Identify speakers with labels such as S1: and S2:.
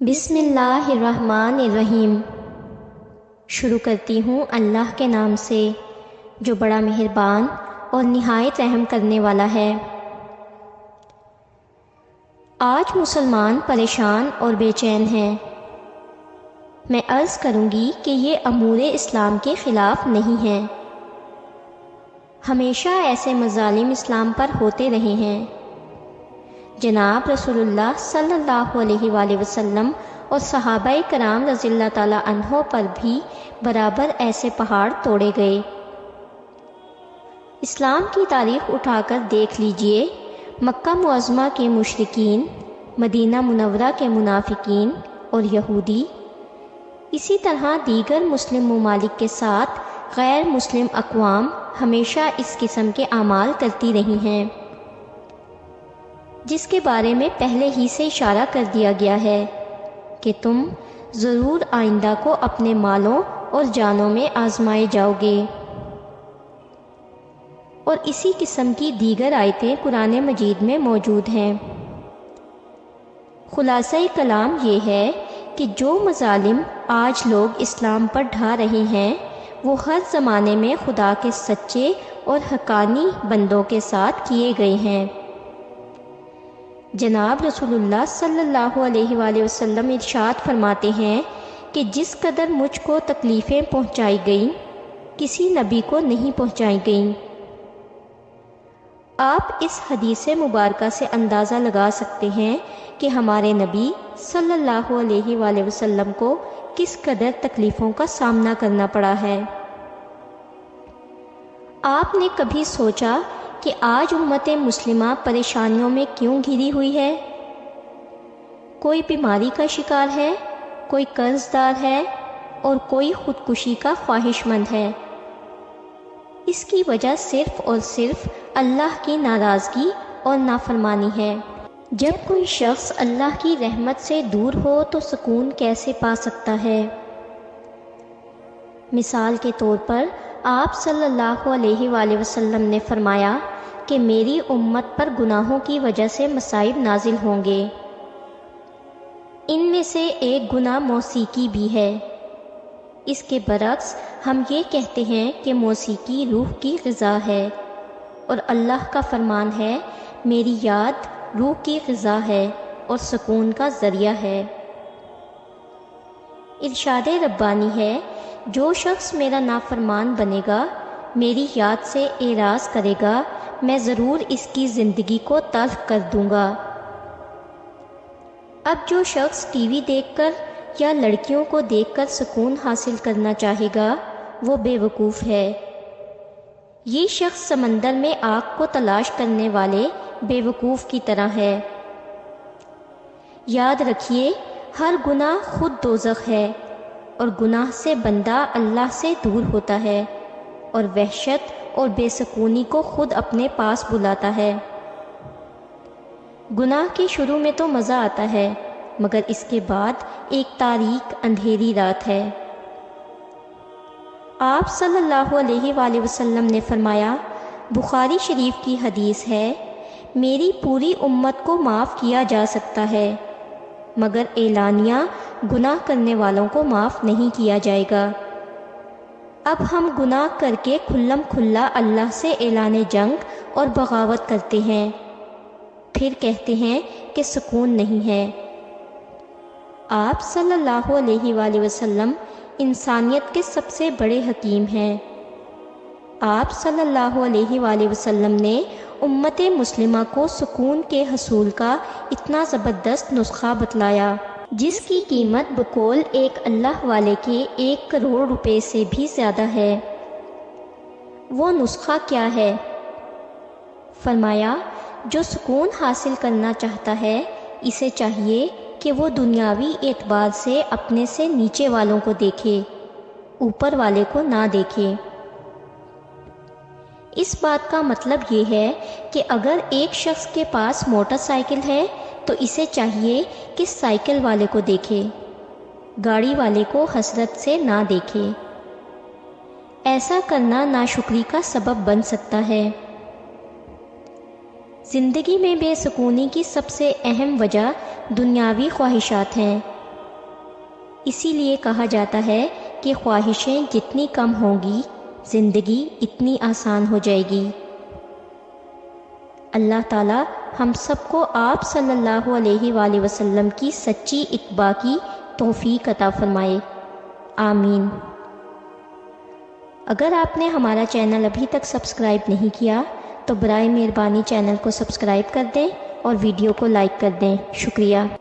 S1: بسم اللہ الرحمن الرحیم۔ شروع کرتی ہوں اللہ کے نام سے جو بڑا مہربان اور نہایت رحم کرنے والا ہے۔ آج مسلمان پریشان اور بے چین ہیں۔ میں عرض کروں گی کہ یہ امور اسلام کے خلاف نہیں ہیں۔ ہمیشہ ایسے مظالم اسلام پر ہوتے رہے ہیں۔ جناب رسول اللہ صلی اللہ علیہ وآلہ وسلم اور صحابہ کرام رضی اللہ تعالیٰ عنہ پر بھی برابر ایسے پہاڑ توڑے گئے۔ اسلام کی تاریخ اٹھا کر دیکھ لیجئے، مکہ معظمہ کے مشرکین، مدینہ منورہ کے منافقین اور یہودی، اسی طرح دیگر مسلم ممالک کے ساتھ غیر مسلم اقوام ہمیشہ اس قسم کے اعمال کرتی رہی ہیں، جس کے بارے میں پہلے ہی سے اشارہ کر دیا گیا ہے کہ تم ضرور آئندہ کو اپنے مالوں اور جانوں میں آزمائے جاؤ گے۔ اور اسی قسم کی دیگر آیتیں قرآن مجید میں موجود ہیں۔ خلاصہ کلام یہ ہے کہ جو مظالم آج لوگ اسلام پر ڈھا رہے ہیں وہ ہر زمانے میں خدا کے سچے اور حقانی بندوں کے ساتھ کیے گئے ہیں۔ جناب رسول اللہ صلی اللہ علیہ وآلہ وسلم ارشاد فرماتے ہیں کہ جس قدر مجھ کو تکلیفیں پہنچائی گئیں کسی نبی کو نہیں پہنچائی گئیں۔ آپ اس حدیث مبارکہ سے اندازہ لگا سکتے ہیں کہ ہمارے نبی صلی اللہ علیہ وآلہ وسلم کو کس قدر تکلیفوں کا سامنا کرنا پڑا ہے۔ آپ نے کبھی سوچا کہ آج امت مسلمہ پریشانیوں میں کیوں گھری ہوئی ہے؟ کوئی بیماری کا شکار ہے، کوئی قرض دار ہے اور کوئی خودکشی کا خواہش مند ہے۔ اس کی وجہ صرف اور صرف اللہ کی ناراضگی اور نافرمانی ہے۔ جب کوئی شخص اللہ کی رحمت سے دور ہو تو سکون کیسے پا سکتا ہے؟ مثال کے طور پر آپ صلی اللہ علیہ وآلہ وسلم نے فرمایا کہ میری امت پر گناہوں کی وجہ سے مصائب نازل ہوں گے۔ ان میں سے ایک گناہ موسیقی بھی ہے۔ اس کے برعکس ہم یہ کہتے ہیں کہ موسیقی روح کی غذا ہے، اور اللہ کا فرمان ہے میری یاد روح کی غذا ہے اور سکون کا ذریعہ ہے۔ ارشاد ربانی ہے جو شخص میرا نافرمان بنے گا، میری یاد سے اعراض کرے گا، میں ضرور اس کی زندگی کو تلخ کر دوں گا۔ اب جو شخص ٹی وی دیکھ کر یا لڑکیوں کو دیکھ کر سکون حاصل کرنا چاہے گا وہ بے وقوف ہے۔ یہ شخص سمندر میں آگ کو تلاش کرنے والے بے وقوف کی طرح ہے۔ یاد رکھیے ہر گناہ خود دوزخ ہے، اور گناہ سے بندہ اللہ سے دور ہوتا ہے اور وحشت اور بے سکونی کو خود اپنے پاس بلاتا ہے۔ گناہ کے شروع میں تو مزہ آتا ہے، مگر اس کے بعد ایک تاریک اندھیری رات ہے۔ آپ صلی اللہ علیہ وآلہ وسلم نے فرمایا، بخاری شریف کی حدیث ہے، میری پوری امت کو معاف کیا جا سکتا ہے مگر اعلانیہ گناہ کرنے والوں کو معاف نہیں کیا جائے گا۔ اب ہم گناہ کر کے کھلم کھلا اللہ سے اعلان جنگ اور بغاوت کرتے ہیں، پھر کہتے ہیں کہ سکون نہیں ہے۔ آپ صلی اللہ علیہ وآلہ وسلم انسانیت کے سب سے بڑے حکیم ہیں۔ آپ صلی اللہ علیہ وآلہ وسلم نے امت مسلمہ کو سکون کے حصول کا اتنا زبردست نسخہ بتلایا جس کی قیمت بقول ایک اللہ والے کے 1 کروڑ روپے سے بھی زیادہ ہے۔ وہ نسخہ کیا ہے؟ فرمایا جو سکون حاصل کرنا چاہتا ہے اسے چاہیے کہ وہ دنیاوی اعتبار سے اپنے سے نیچے والوں کو دیکھے، اوپر والے کو نہ دیکھے۔ اس بات کا مطلب یہ ہے کہ اگر ایک شخص کے پاس موٹر سائیکل ہے تو اسے چاہیے کہ سائیکل والے کو دیکھے، گاڑی والے کو حسرت سے نہ دیکھے۔ ایسا کرنا ناشکری کا سبب بن سکتا ہے۔ زندگی میں بے سکونی کی سب سے اہم وجہ دنیاوی خواہشات ہیں، اسی لیے کہا جاتا ہے کہ خواہشیں جتنی کم ہوں گی زندگی اتنی آسان ہو جائے گی۔ اللہ تعالی ہم سب کو آپ صلی اللہ علیہ وآلہ وسلم کی سچی اتباع کی توفیق عطا فرمائے، آمین۔ اگر آپ نے ہمارا چینل ابھی تک سبسکرائب نہیں کیا تو برائے مہربانی چینل کو سبسکرائب کر دیں اور ویڈیو کو لائک کر دیں، شکریہ۔